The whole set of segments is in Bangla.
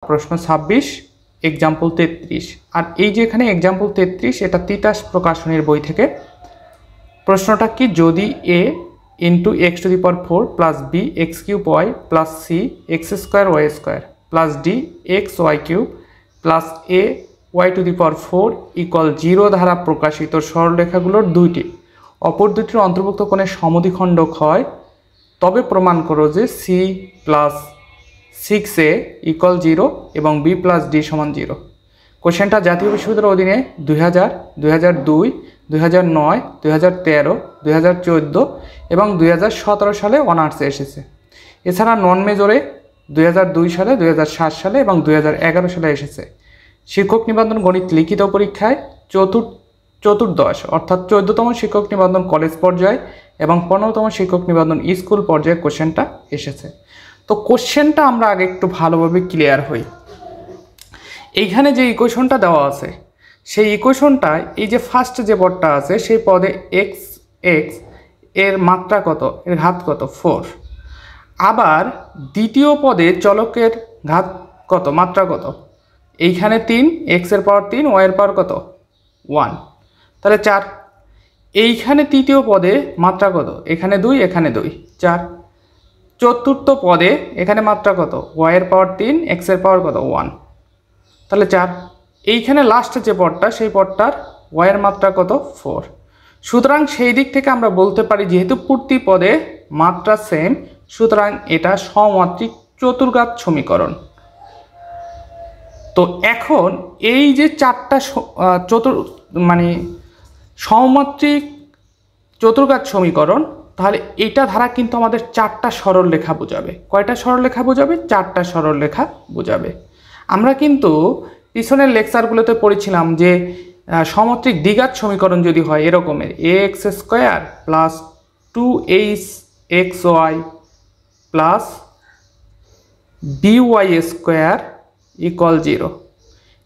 প্রশ্ন 26 এক্সাম্পল 33। আর এই যে এখানে এক্সাম্পল 33 এটা তিতাস প্রকাশনীর বই থেকে। প্রশ্নটা কি, যদি a into x to the power 4 plus b x cube y plus c x square y square plus d x y cube plus a y to the power 4 equal 0 দ্বারা প্রকাশিত সরলরেখাগুলোর দুইটি অপর দুটির অন্তর্ভুক্ত কোণের সমদ্বিখণ্ডক হয়, তবে প্রমাণ করো যে সি প্লাস 6a ইকুয়াল 0 এবং বি প্লাস ডি সমান 0। কোশ্চেনটা জাতীয় বিশ্ববিদ্যালয়ের অধীনে 2000, 2002, 2009, 2013, 2014 এবং 2017 সালে অনার্সে এসেছে। এছাড়া নন মেজরে 2002 সালে, 2007 সালে এবং 2011 সালে এসেছে। শিক্ষক নিবন্ধন গণিত লিখিত পরীক্ষায় চতুর্দশ অর্থাৎ 14তম শিক্ষক নিবন্ধন কলেজ পর্যায়ে এবং 15তম শিক্ষক নিবন্ধন স্কুল পর্যায়ে কোশ্চেনটা এসেছে। তো কোশ্চেনটা আমরা আগে একটু ভালোভাবে ক্লিয়ার হই। এইখানে যে ইকুয়েশনটা দেওয়া আছে সেই ইকুয়েশনটায় এই যে ফার্স্ট যে পদটা আছে সেই পদে এক্স এক্স এর মাত্রা কত, এর ঘাত কত 4। আবার দ্বিতীয় পদে চলকের ঘাত কত, মাত্রা কত, এইখানে 3, এক্স এর পাওয়ার 3, ওয়াই এর পাওয়ার কত 1, তাহলে 4। এইখানে তৃতীয় পদে মাত্রা কত, এখানে 2, এখানে 2, 4। চতুর্থ পদে এখানে মাত্রা কত, ওয়াই এর পাওয়ার 3, এক্স এর পাওয়ার কত 1, তাহলে 4। এইখানে লাস্ট যে পদটা সেই পদটার ওয়াই এর মাত্রা কত 4। সুতরাং সেই দিক থেকে আমরা বলতে পারি যেহেতু প্রতি পদে মাত্রা সেম, সুতরাং এটা সমমাত্রিক চতুর্ঘাত সমীকরণ। তো এখন এই যে চারটা সমমাত্রিক চতুর্ঘাত সমীকরণ, তাহলে এটা ধারা কিন্তু আমাদের চারটা সরলরেখা বোঝাবে। কয়টা সরলরেখা বোঝাবে? চারটা সরলরেখা বোঝাবে। আমরা কিন্তু পিছনের লেকচারগুলোতে পড়েছিলাম যে সমমাত্রিক দ্বিঘাত সমীকরণ যদি হয় এরকমের x square plus 2hxy plus by square equal 0,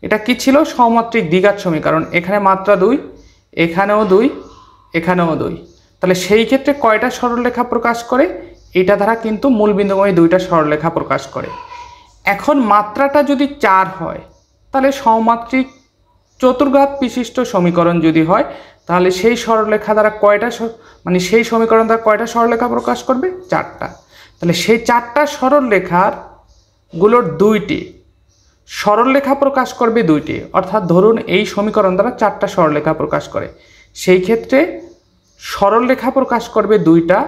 এটা কি ছিল? সমমাত্রিক দ্বিঘাত সমীকরণ। এখানে মাত্রা 2, এখানেও 2, এখানেও 2। তাহলে সেই ক্ষেত্রে কয়টা সরলরেখা প্রকাশ করে? এটা দ্বারা কিন্তু মূল বিন্দুগামী দুইটা সরলরেখা প্রকাশ করে। এখন মাত্রাটা যদি 4 হয় তাহলে সমমাত্রিক চতুর্ঘাত বিশিষ্ট সমীকরণ যদি হয় তাহলে সেই সরলরেখা দ্বারা কয়টা সেই সমীকরণ দ্বারা কয়টা সরলরেখা প্রকাশ করবে? 4টা। তাহলে সেই 4টা সরলরেখার গুলোর দুইটি সরলরেখা প্রকাশ করবে 2টি, অর্থাৎ ধরুন এই সমীকরণ দ্বারা 4টা সরলরেখা প্রকাশ করে, সেই ক্ষেত্রে সরলরেখা প্রকাশ করবে 2টা,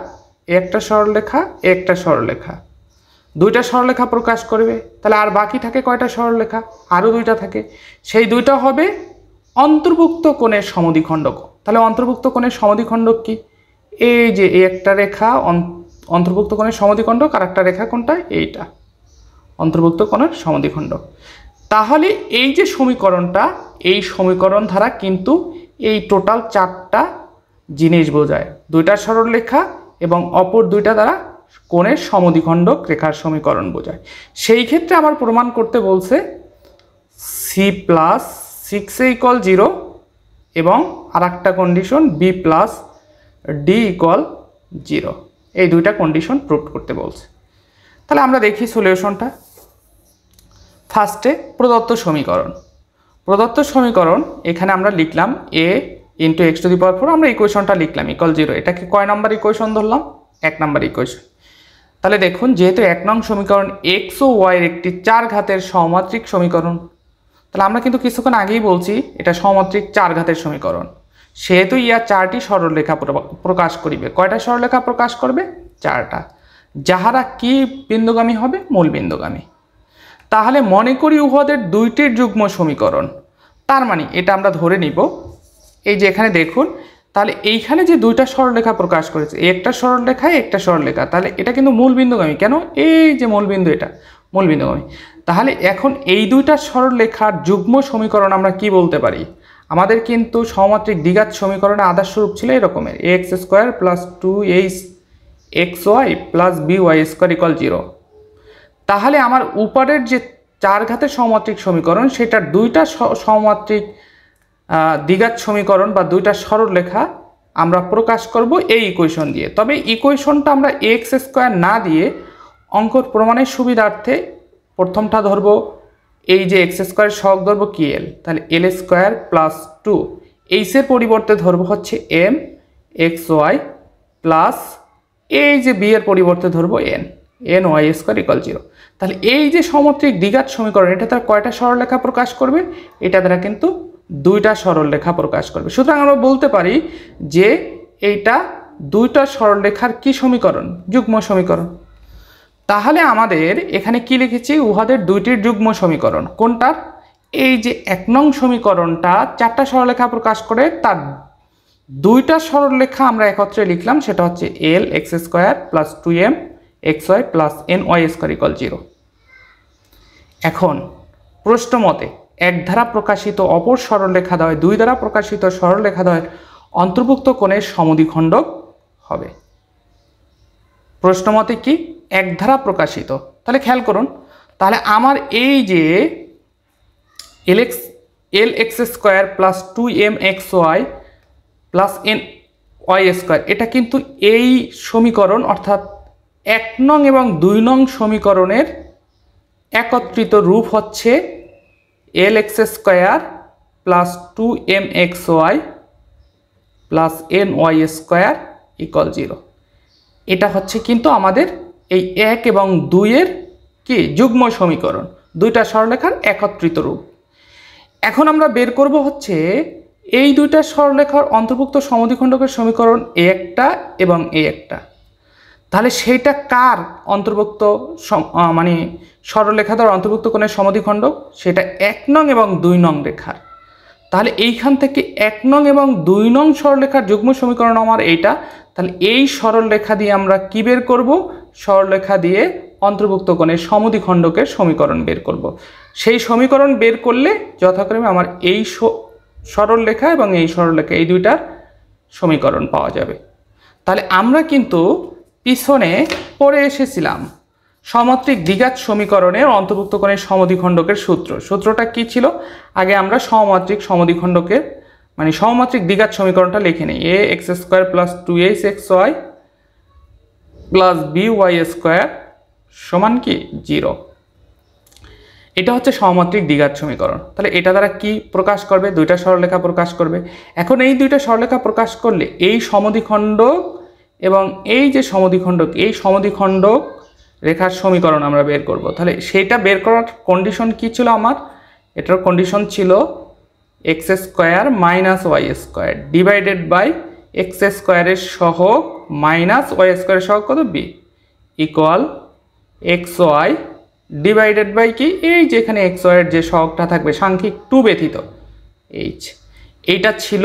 একটা সরলরেখা একটা সরলরেখা, 2টা সরলরেখা প্রকাশ করবে। তাহলে আর বাকি থাকে কয়টা সরলরেখা? আরও 2টা থাকে। সেই 2টা হবে অন্তর্ভুক্ত কোণের সমদ্বিখণ্ডক। তাহলে অন্তর্ভুক্ত কোণের সমদ্বিখণ্ডক কি? এই যে একটা রেখা অন্তর্ভুক্ত কোণের সমদ্বিখণ্ডক, আর একটা রেখা কোনটা? এইটা অন্তর্ভুক্ত কোণের সমদ্বিখণ্ডক। তাহলে এই যে সমীকরণটা, এই সমীকরণ ধারা কিন্তু এই টোটাল 4টা জিনিস বোঝায়, 2টা সরলরেখা এবং অপর 2টা দ্বারা কোণের সমদ্বিখণ্ডক রেখার সমীকরণ বোঝায়। সেই ক্ষেত্রে আমার প্রমাণ করতে বলছে সি প্লাস 6a ইকুয়াল 0 এবং আর একটা condition b plus d equal 0, এই 2টা কন্ডিশন প্রুভ করতে বলছে। তাহলে আমরা দেখি সলিউশনটা। ফার্স্টে প্রদত্ত সমীকরণ এখানে আমরা লিখলাম a into x to the power 4, আমরা ইকুয়েশনটা লিখলাম ইকুয়াল 0। এটাকে কয় নম্বর ইকুয়েশন ধরলাম? 1 নম্বর ইকুয়েশন। তাহলে দেখুন যেহেতু 1 নং সমীকরণ এক্স ও ওয়াইয়ের একটি 4 ঘাতের সমমাত্রিক সমীকরণ, তাহলে আমরা কিন্তু কিছুক্ষণ আগেই বলছি এটা সমমাত্রিক 4 ঘাতের সমীকরণ, সেহেতু ইয়া 4টি সরলরেখা প্রকাশ করিবে। কয়টা সরলরেখা প্রকাশ করবে? 4টা, যাহারা কি বিন্দুগামী হবে? মূল বিন্দুগামী। তাহলে মনে করি উহাদের 2টির যুগ্ম সমীকরণ। তার মানে এটা আমরা ধরে নিব, এই যে এখানে দেখুন, তাহলে এইখানে যে 2টা সরলরেখা প্রকাশ করেছে, একটা সরলরেখা একটা সরলরেখা, তাহলে এটা কিন্তু মূল বিন্দুগামী। কেন? এই যে মূল বিন্দু, এটা মূল বিন্দুগামী। তাহলে এখন এই 2টা সরলরেখার যুগ্ম সমীকরণ আমরা কি বলতে পারি? আমাদের কিন্তু সমমাত্রিক দ্বিঘাত সমীকরণে আদর্শ রূপ ছিল এরকমের x square plus 2hxy plus by square equal 0। তাহলে আমার উপরের যে 4 ঘাতের সমমাত্রিক সমীকরণ সেটার 2টা সমমাত্রিক দ্বিঘাত সমীকরণ বা 2টা সরলরেখা আমরা প্রকাশ করব এই ইকুয়েশন দিয়ে। তবে ইকুয়েশনটা আমরা এক্স স্কোয়ার না দিয়ে অঙ্কর প্রমাণের সুবিধার্থে প্রথমটা ধরব এই যে এক্স স্কোয়ার সহগ ধরবো কি এল, তাহলে এল স্কোয়ার প্লাস 2 এইচের পরিবর্তে ধরবো হচ্ছে এম এক্স ওয়াই প্লাস এই যে বি এর পরিবর্তে ধরবো n n y square equal 0। তাহলে এই যে সামুদ্রিক দ্বিঘাত সমীকরণ এটা তার কয়টা সরলরেখা প্রকাশ করবে? এটা দ্বারা কিন্তু দুইটা সরলরেখা প্রকাশ করবে। সুতরাং আমরা বলতে পারি যে এইটা দুইটা সরলরেখার কি সমীকরণ? যুগ্ম সমীকরণ। তাহলে আমাদের এখানে কি লিখেছি? উহাদের দুইটির যুগ্ম সমীকরণ। কোনটার? এই যে 1 নং সমীকরণটা 4টা সরলরেখা প্রকাশ করে, তার দুইটা সরলরেখা আমরা একত্রে লিখলাম, সেটা হচ্ছে l x square plus 2m x y plus n y square equal 0। এখন প্রশ্ন মতে এক দ্বারা প্রকাশিত অপর সরলরেখা দ্বয় দুই দ্বারা প্রকাশিত সরলরেখা দ্বয়ের অন্তর্ভুক্ত কোণের সমদ্বিখণ্ডক হবে। প্রশ্ন মতে কি? এক ধারা প্রকাশিত। তাহলে খেয়াল করুন, তাহলে আমার এই যে l x square plus 2m x y plus n y square, এটা কিন্তু এই সমীকরণ অর্থাৎ 1 নং এবং 2 নং সমীকরণের একত্রিত রূপ হচ্ছে l x square plus 2m x y plus n y square equal 0। এটা হচ্ছে কিন্তু আমাদের এই 1 এবং 2 এর কি যুগ্ম সমীকরণ, দুইটা সরলরেখার একত্রিত রূপ। এখন আমরা বের করব হচ্ছে এই দুইটা সরলরেখার অন্তর্ভুক্ত সমদ্বিখণ্ডকের সমীকরণ এই একটা এবং এই একটা। তাহলে সেইটা কার অন্তর্ভুক্ত মানে সরলরেখা দ্বারা অন্তর্ভুক্ত কোণের সমদ্বিখণ্ডক? সেটা 1 নং এবং 2 নং রেখার। তাহলে এইখান থেকে 1 নং এবং 2 নং সরলরেখার যুগ্ম সমীকরণ আমার এইটা। তাহলে এই সরলরেখা দিয়ে আমরা কি বের করব? সরলরেখা দিয়ে অন্তর্ভুক্ত কোণের সমদ্বিখণ্ডকের সমীকরণ বের করব। সেই সমীকরণ বের করলে যথাক্রমে আমার এই সরলরেখা এবং এই সরলরেখা এই দুইটার সমীকরণ পাওয়া যাবে। তাহলে আমরা কিন্তু পিছনে পড়ে এসেছিলাম সামুদ্রিক দ্বিঘাত সমীকরণের অন্তর্ভুক্ত কোণের সমদ্বিখণ্ডকের সূত্রটা কি ছিল? আগে আমরা সমমাত্রিক সমদ্বিখণ্ডকের মানে সমমাত্রিক দ্বিঘাত সমীকরণটা লিখে নিই। A x square plus 2h x y plus b y square সমান কি 0। এটা হচ্ছে সমমাত্রিক দ্বিঘাত সমীকরণ। তাহলে এটা দ্বারা কি প্রকাশ করবে? দুইটা সরলরেখা প্রকাশ করবে। এখন এই দুইটা সরলরেখা প্রকাশ করলে এই সমদ্বিখণ্ডক এবং এই যে সমদ্বিখণ্ডক, এই সমদ্বিখণ্ডক রেখার সমীকরণ আমরা বের করব। তাহলে সেইটা বের করার কন্ডিশন কি ছিল আমার? এটার কন্ডিশন ছিল x square minus y square divided by x স্কোয়ারের সহগ মাইনাস ওয়াই স্কোয়ারের সহগ কত? B equal x y divided by কি? এই যেখানে এক্স ওয়াইয়ের যে সহগটা থাকবে সাংখ্যিক 2 ব্যতীত এইচ। এইটা ছিল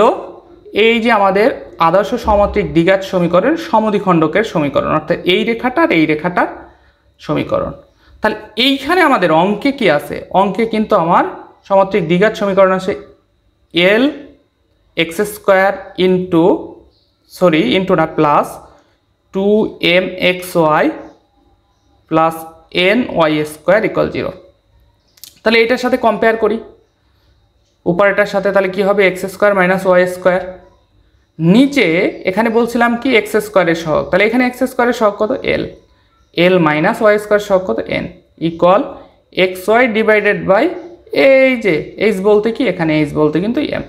এই যে আমাদের আদর্শ সমমাত্রিক দ্বিঘাত সমীকরণের সমদ্বিখণ্ডকের সমীকরণ, অর্থাৎ এই রেখাটার এই রেখাটার সমীকরণ। তাহলে এইখানে আমাদের অঙ্কে কি আছে? অঙ্কে কিন্তু আমার সমমাত্রিক দ্বিঘাত সমীকরণ আছে এল এক্স স্কোয়ার ইন্টু না plus 2m x y plus n y square equal 0। তাহলে এটার সাথে কম্পেয়ার করি উপরেটার সাথে, তাহলে কি হবে? X square minus y square. নিচে এখানে বলছিলাম কি এক্স স্কোয়ারের সহগ, তাহলে এখানে এক্স স্কোয়ারের সহগ কত? L l minus y square সহগ কত? N equal x y divided by এই যে এইচ বলতে কি? এখানে এইচ বলতে কিন্তু এম।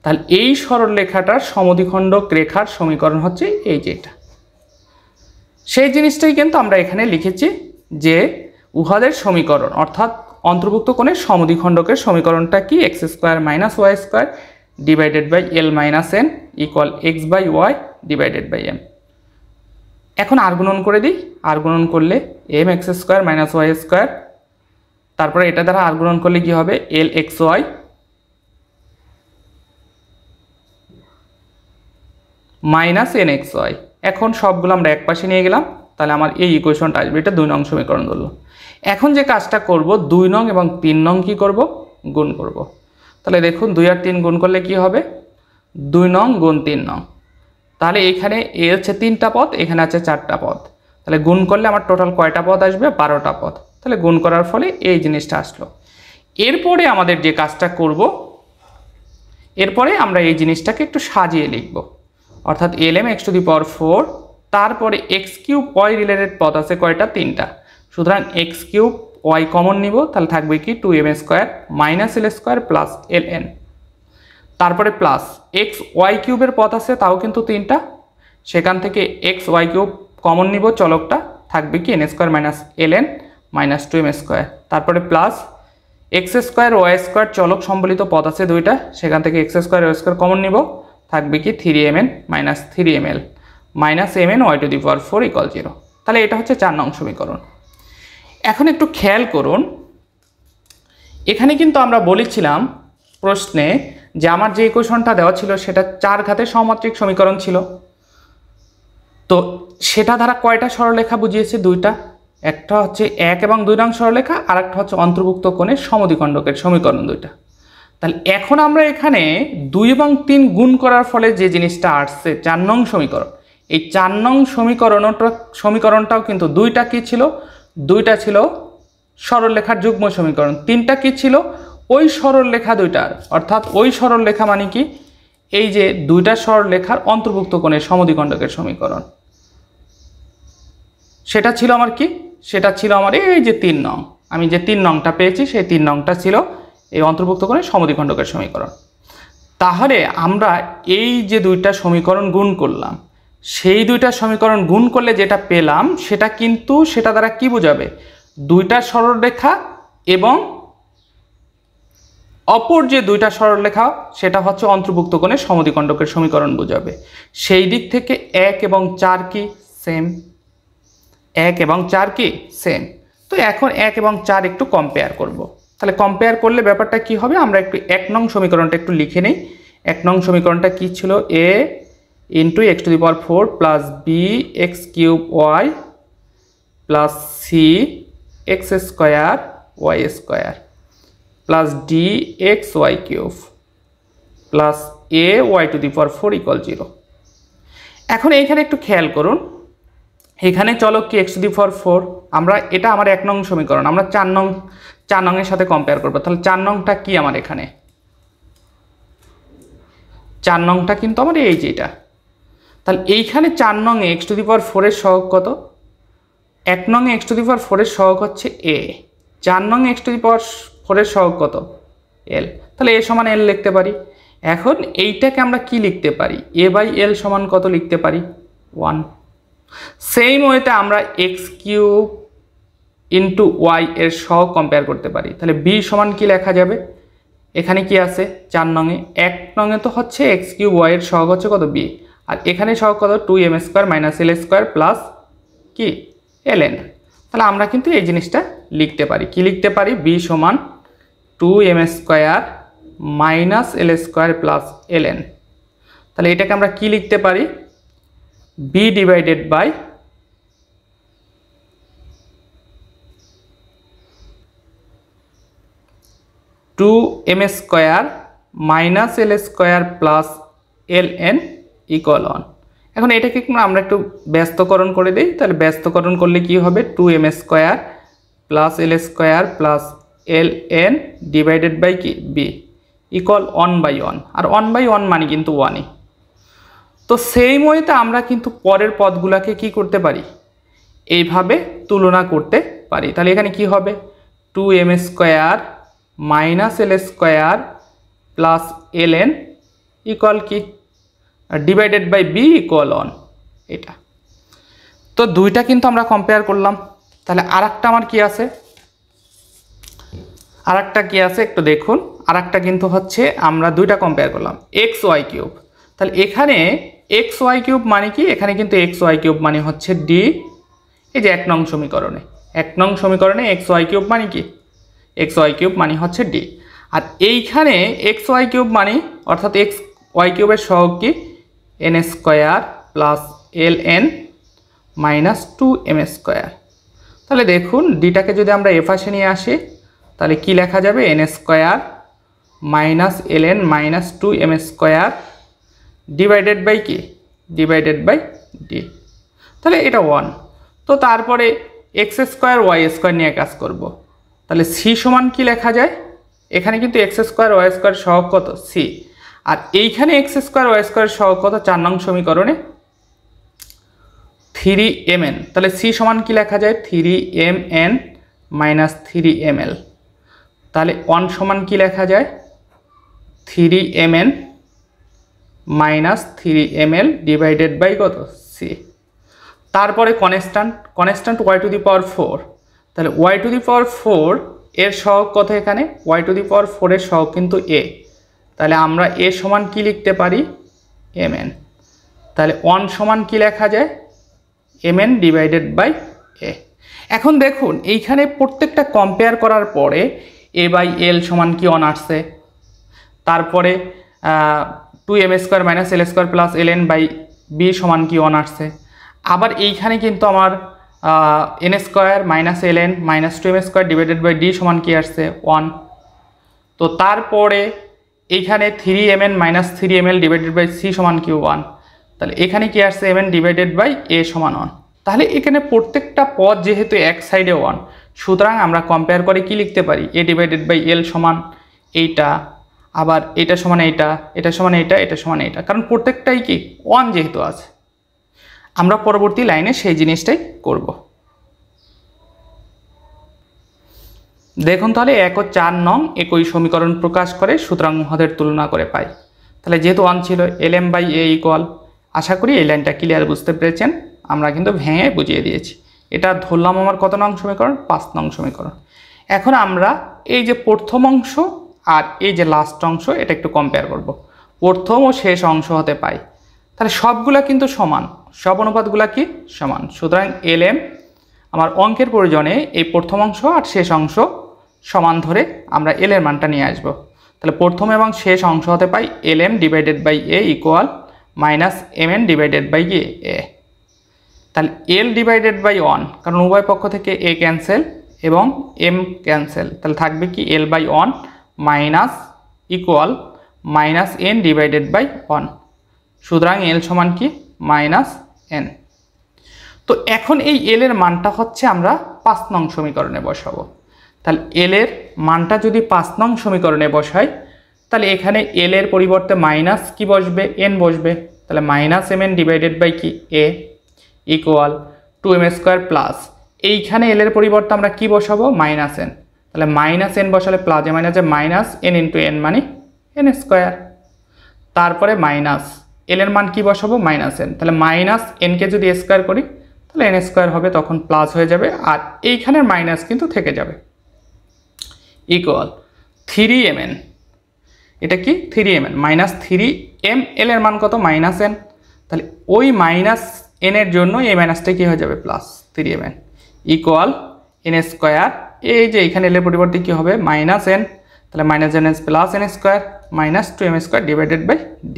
তাহলে এই সরলরেখাটার সমদ্বিখণ্ডক রেখার সমীকরণ হচ্ছে এই যে এটা। সেই জিনিসটাই কিন্তু আমরা এখানে লিখেছি যে উহাদের সমীকরণ অর্থাৎ অন্তর্ভুক্ত কোণের সমদ্বিখণ্ডকের সমীকরণটা কি? X square minus y square divided by l minus n equal x by y divided by m. এখন আর গুণন করে দিই। আর গুণন করলে m x square minus y square, তারপরে এটা দ্বারা আর গুণন করলে কি হবে? L x y minus n x y. এখন সবগুলো আমরা এক পাশে নিয়ে গেলাম, তাহলে আমার এই ইকুয়েশনটা আসবে। এটা 2 নং সমীকরণ ধরলো। এখন যে কাজটা করব 2 নং এবং 3 নং কি করব? গুণ করব। তাহলে দেখুন 2 আর 3 গুণ করলে কি হবে? 2 নং গুণ 3 নং। তাহলে এখানে এ হচ্ছে 3টা পদ, এখানে আছে 4টা পদ। তাহলে গুণ করলে আমার টোটাল কয়টা পদ আসবে? 12টা পদ। তাহলে গুণ করার ফলে এই জিনিসটা আসলো। এরপরে আমাদের যে কাজটা করব, এরপরে আমরা এই জিনিসটাকে একটু সাজিয়ে লিখব, অর্থাৎ lm x⁴, তারপরে x³ y রিলেটেড পদ আছে কয়টা? 3টা। সুতরাং x³ ওয়াই কমন নিব, তাহলে থাকবে কি 2m square minus l square plus L N, তারপরে প্লাস এক্স ওয়াই কিউবের পদ আছে তাও কিন্তু 3টা, সেখান থেকে এক্স ওয়াই কিউব কমন নিব চলকটা, থাকবে কি n square minus l n minus 2m square, তারপরে plus x square y square চলক সম্বলিত পদ আছে 2টা, সেখান থেকে x square y square common নিব, থাকবে কি 3mn minus 3ml minus mn y to the power 4 equal 0। তাহলে এটা হচ্ছে 4 নং সমীকরণ। এখন একটু খেয়াল করুন, এখানে কিন্তু আমরা বলেছিলাম প্রশ্নে যে আমার যে ইকুয়েশনটা দেওয়া ছিল সেটা 4 ঘাতের সহমাত্রিক সমীকরণ ছিল। তো সেটা দ্বারা কয়টা সরলরেখা বুঝিয়েছে? 2টা, একটা হচ্ছে 1 এবং 2 নং সরলরেখা, আর একটা হচ্ছে অন্তর্ভুক্ত কোণের সমদ্বিখণ্ডকের সমীকরণ 2টা। তাহলে এখন আমরা এখানে 2 এবং 3 গুণ করার ফলে যে জিনিসটা আসছে 4 নং সমীকরণ, এই 4 নং সমীকরণটাও কিন্তু 2টা কি ছিল? 2টা ছিল সরলরেখার যুগ্ম সমীকরণ, 3টা কি ছিল? ওই সরলরেখা 2টার, অর্থাৎ ওই সরলরেখা মানে কি? এই যে 2টা সরলরেখার অন্তর্ভুক্ত কোণের সমদ্বিখণ্ডকের সমীকরণ, সেটা ছিল আমার কি? সেটা ছিল আমার এই যে 3 নং, আমি যে 3 নংটা পেয়েছি সেই 3 নংটা ছিল এই অন্তর্ভুক্ত কোণের সমদ্বিখণ্ডকের সমীকরণ। তাহলে আমরা এই যে 2টা সমীকরণ গুণ করলাম, সেই 2টা সমীকরণ গুণ করলে যেটা পেলাম সেটা কিন্তু সেটা দ্বারা কি বোঝাবে? 2টা সরলরেখা এবং অপর যে 2টা সরলরেখা সেটা হচ্ছে অন্তর্ভুক্ত কোণের সমদ্বিখণ্ডকের সমীকরণ বোঝাবে। সেই দিক থেকে 1 এবং 4 কি? সেম। 1 এবং 4 কি? সেম। তো এখন 1 এবং 4 একটু কম্পেয়ার করব। তাহলে কম্পেয়ার করলে ব্যাপারটা কি হবে? আমরা একটু 1 নং সমীকরণটা একটু লিখে নেই। 1 নং সমীকরণটা কি ছিল? a into x to the power 4 plus b x cube y plus c x square y square plus d x y cube plus a y to the power 4 equal 0। এখন এইখানে একটু খেয়াল করুন, এখানে চলক কি এক্স টু দি পাওয়ার 4, আমরা এটা আমার 1 নং সমীকরণ, আমরা 4 নং এর সাথে কম্পেয়ার করবো। তাহলে 4 নংটা কি আমার? এখানে 4 নংটা কিন্তু আমার এই যে এটা। তাহলে এইখানে 4 নং এ এক্স টু দি পাওয়ার 4 এর সহগ কত? 1 নং এ এক্স টু দি পাওয়ার 4 এর সহগ হচ্ছে a, 4 নং এক্স টু দি পাওয়ার 4 এর সহগ কত? l। তাহলে a সমান l লিখতে পারি। এখন এইটাকে আমরা কি লিখতে পারি? a বাই l সমান কত লিখতে পারি? 1। সেম ওয়েতে আমরা এক্স কিউব ইন্টু ওয়াই এর সহগ কম্পেয়ার করতে পারি। তাহলে b সমান কি লেখা যাবে? এখানে কি আছে 4 নং এ? 1 নং এ তো হচ্ছে এক্স কিউব ওয়াই এর সহগ হচ্ছে কত? b, আর এখানে সহগ কত? 2m square minus l square plus কি ln। তাহলে আমরা কিন্তু এই জিনিসটা লিখতে পারি। কি লিখতে পারি? b সমান 2m square minus l square plus ln। তাহলে এটাকে আমরা কি লিখতে পারি? b divided by 2m square minus l square plus ln equal 1। এখন এটাকে আমরা একটু ব্যস্তকরণ করে দিই। তাহলে ব্যস্তকরণ করলে কি হবে? 2m square plus l square plus ln divided by কি b ইকুয়াল 1/1, আর 1/1 মানে কিন্তু 1ই। তো সেই ওয়েতে আমরা কিন্তু পরের পদগুলোকে কি করতে পারি? এইভাবে তুলনা করতে পারি। তাহলে এখানে কি হবে? 2m square minus l square plus ln equal কি ডিভাইডেড বাই b ইকুয়াল 1, এটা। তো 2টা কিন্তু আমরা কম্পেয়ার করলাম। তাহলে আরেকটা আমার কি আছে? আরেকটা কি আছে একটু দেখুন। আরেকটা কিন্তু হচ্ছে আমরা 2টা কম্পেয়ার করলাম এক্স ওয়াই কিউব। তাহলে এখানে এক্স ওয়াই কিউব মানে কি? এখানে কিন্তু এক্স ওয়াই কিউব মানে হচ্ছে ডি। এই যে 1 নং সমীকরণে, 1 নং সমীকরণে এক্স ওয়াই কিউব মানে কি? এক্স ওয়াই কিউব মানে হচ্ছে ডি। আর এইখানে এক্স ওয়াই কিউব মানে অর্থাৎ এক্স ওয়াই কিউবের সহগ কি? N square plus ln minus 2m square. তাহলে দেখুন ডিটাকে যদি আমরা এ পাশে নিয়ে আসি তাহলে কি লেখা যাবে? N square minus ln minus 2m square divided by কি? Divided by d. তাহলে এটা 1। তো তারপরে এক্স স্কোয়ার ওয়াই স্কোয়ার নিয়ে কাজ করব। তাহলে সি সমান কি লেখা যায়? এখানে কিন্তু এক্স স্কোয়ার ওয়াই স্কোয়ার সহগ কত? সি। আর এইখানে এক্স স্কোয়ার ওয়াই স্কোয়ার সহগ কত? 4 নং সমীকরণে 3mn। তাহলে সি সমান কি লেখা যায়? 3mn minus 3ml। তাহলে 1 সমান কি লেখা যায় 3mn minus 3ml divided by কত c। তারপরে constant y to the power 4। তাহলে y টু দি পাওয়ার 4 এর সহগ কত এখানে y টু দি পাওয়ার 4 এর সহগ কিন্তু a। তাহলে আমরা a সমান কি লিখতে পারি mn। তাহলে 1 সমান কি লেখা যায় mn ডিভাইডেড বাই a। এখন দেখুন এইখানে প্রত্যেকটা কম্পেয়ার করার পরে a বাই l সমান কি 1 আসছে, তারপরে 2m² minus l² plus ln by b সমান কি 1 আসছে। আবার এইখানে কিন্তু আমার n² minus ln minus 2m² divided by d সমান কি আসছে 1। তো তারপরে এইখানে 3mn minus 3ml divided by c সমান কি 1। তাহলে এখানে কি আসছে mn ডিভাইডেড বাই a সমান 1। তাহলে এখানে প্রত্যেকটা পদ যেহেতু এক সাইডে 1, সুতরাং আমরা কম্পেয়ার করে কি লিখতে পারি a ডিভাইডেড বাই l সমান এইটা, আবার এটা সমান এইটা, এটা সমান এইটা, এটা সমান এইটা, কারণ প্রত্যেকটাই কি 1 যেহেতু আছে। আমরা পরবর্তী লাইনে সেই জিনিসটাই করব। দেখুন তাহলে 1 ও 4 নং একই সমীকরণ প্রকাশ করে সুতরাং উহাদের তুলনা করে পাই। তাহলে যেহেতু 1 ছিল lm বাই a ইকুয়াল, আশা করি এই লাইনটা ক্লিয়ার বুঝতে পেরেছেন। আমরা কিন্তু ভেঙে বুঝিয়ে দিয়েছি। এটা ধরলাম আমার কত নং সমীকরণ 5 নং সমীকরণ। এখন আমরা এই যে প্রথম অংশ আর এই যে লাস্ট অংশ এটা একটু কম্পেয়ার করব। প্রথম ও শেষ অংশ হতে পাই, তাহলে সবগুলা কিন্তু সমান, সব অনুপাতগুলা কি সমান। সুতরাং lm আমার অঙ্কের প্রয়োজনে এই প্রথম অংশ আর শেষ অংশ সমান ধরে আমরা l এর মানটা নিয়ে আসব। তাহলে প্রথম এবং শেষ অংশ হতে পাই lm divided by a equal minus mn divided by a। তাহলে l ডিভাইডেড বাই 1, কারণ উভয় পক্ষ থেকে a ক্যান্সেল এবং m ক্যান্সেল, তাহলে থাকবে কি l by 1 minus equal minus n divided by 1। সুতরাং l সমান কি মাইনাস n। তো এখন এই l এর মানটা হচ্ছে আমরা 5 নং সমীকরণে বসাবো। তাহলে l এর মানটা যদি 5 নং সমীকরণে বসাই, তাহলে এখানে l এর পরিবর্তে মাইনাস কি বসবে n বসবে। তাহলে মাইনাস mn ডিভাইডেড বাই কি a ইকুয়াল 2m² প্লাস এইখানে l এর পরিবর্তে আমরা কি বসাবো মাইনাস n। তাহলে মাইনাস n বসালে প্লাসে মাইনাসে মাইনাস n ইন্টু n মানে n²। তারপরে মাইনাস l এর মান কি বসাবো মাইনাস n। তাহলে মাইনাস n কে যদি স্কোয়ার করি তাহলে n² হবে, তখন প্লাস হয়ে যাবে, আর এইখানের মাইনাস কিন্তু থেকে যাবে ইকুয়াল 3mn। এটা কি 3mn মাইনাস 3ml এর মান কত মাইনাস n। তাহলে ওই মাইনাস n এর জন্য এই মাইনাসটা কি হয়ে যাবে প্লাস 3mn ইকুয়াল n²। এই যে এখানে l এর পরিবর্তে কি হবে মাইনাস n, তাহলে minus n plus n² minus 2m² divided by d।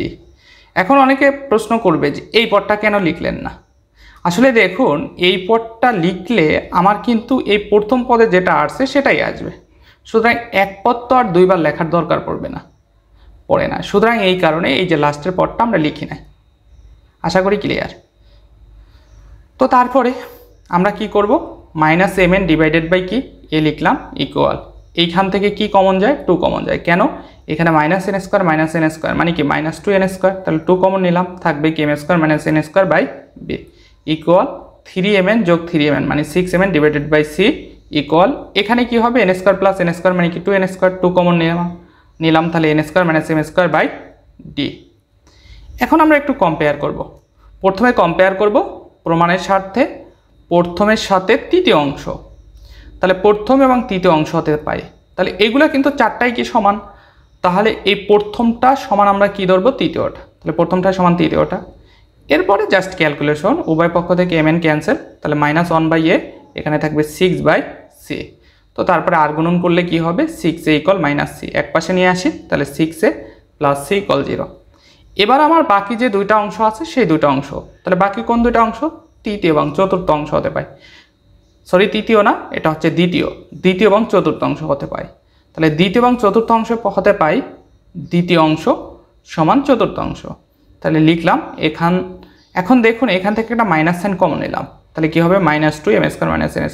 এখন অনেকে প্রশ্ন করবে যে এই পদটা কেন লিখলেন না। আসলে দেখুন এই পদটা লিখলে আমার কিন্তু এই প্রথম পদে যেটা আসছে সেটাই আসবে, সুতরাং এক পদ তো আর দুইবার লেখার দরকার পড়ে না। সুতরাং এই কারণে এই যে লাস্টের পদটা আমরা লিখি নাই। আশা করি ক্লিয়ার। তো তারপরে আমরা কি করব মাইনাস mn ডিভাইডেড বাই কি a লিখলাম ইকুয়াল, এইখান থেকে কি কমন যায় 2 কমন যায়। কেন এখানে মাইনাস n² মানে কি মাইনাস 2n², তাহলে 2 কমন নিলাম, থাকবে কি m² minus n² by b equal 3mn যোগ 3mn মানে 6mn divided by c equal এখানে কি হবে n² প্লাস n² মানে কি 2n², 2 কমন নিলাম, তাহলে n² minus m² by d। এখন আমরা একটু কম্পেয়ার করব। প্রথমে কম্পেয়ার করব প্রমাণের স্বার্থে প্রথমের সাথে তৃতীয় অংশ। তাহলে প্রথম এবং তৃতীয় অংশ হতে পাই, তাহলে এগুলা কিন্তু চারটাই কি সমান। তাহলে এই প্রথমটা সমান আমরা কি ধরবো তৃতীয়টা, তাহলে প্রথমটা সমান তৃতীয়টা। এরপরে জাস্ট ক্যালকুলেশন, উভয় পক্ষ থেকে mn ক্যান্সেল, তাহলে মাইনাস 1 বাই a, এখানে থাকবে 6 বাই c। তো তারপরে আর গুণন করলে কি হবে 6a ইকুয়াল মাইনাস c, এক পাশে নিয়ে আসি, তাহলে 6a প্লাস c ইকুয়াল 0। এবার আমার বাকি যে দুইটা অংশ আছে সেই দুইটা অংশ, তাহলে বাকি কোন দুইটা অংশ তৃতীয় এবং চতুর্থ অংশ হতে পায়। সরি তৃতীয় না, এটা হচ্ছে দ্বিতীয় এবং চতুর্থ অংশ হতে পায়। তাহলে দ্বিতীয় এবং চতুর্থ অংশ হতে পাই দ্বিতীয় অংশ সমান চতুর্থ অংশ। তাহলে লিখলাম এখন দেখুন এখান থেকে একটা মাইনাস সাইন কমন নিলাম, তাহলে কি হবে minus 2m² minus n²।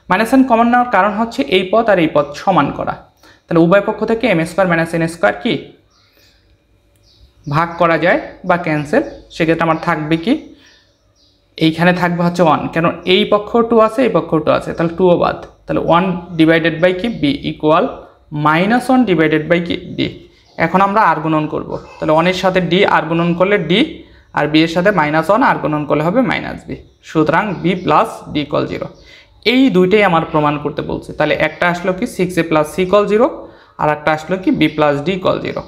Minus sine common নেওয়ার কারণ হচ্ছে এই পদ আর এই পদ সমান করা, তাহলে উভয় পক্ষ থেকে m² মাইনাস n² কি ভাগ করা যায় বা ক্যান্সেল। সেক্ষেত্রে আমার থাকবে কি এইখানে থাকবে হচ্ছে 1, কেন এই পক্ষ 2 আছে এই পক্ষ 2 আছে, তাহলে 2ও বাদ, তাহলে 1 ডিভাইডেড বাই কি বি ইকুয়াল -1 ডিভাইডেড বাই কি ডি। এখন আমরা আর গুণন করব, তাহলে 1 এর সাথে ডি আর গুণন করলে ডি, আর বি এর সাথে -1 আর গুণন করলে হবে বি। সুতরাং বি প্লাস ডি ইকুয়াল 0। এই দুইটাই আমার প্রমাণ করতে বলছে। তাহলে একটা আসলো কি 6a প্লাস সি ইকুয়াল 0, আর একটা আসলো কি বি প্লাস ডি ইকুয়াল 0।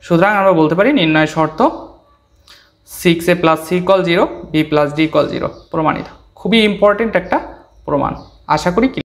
সুতরাং আমরা বলতে পারি নির্ণয় শর্ত 6a plus c equal 0, b plus d equal 0 প্রমাণিত। খুবই ইম্পর্টেন্ট একটা প্রমাণ, আশা করি।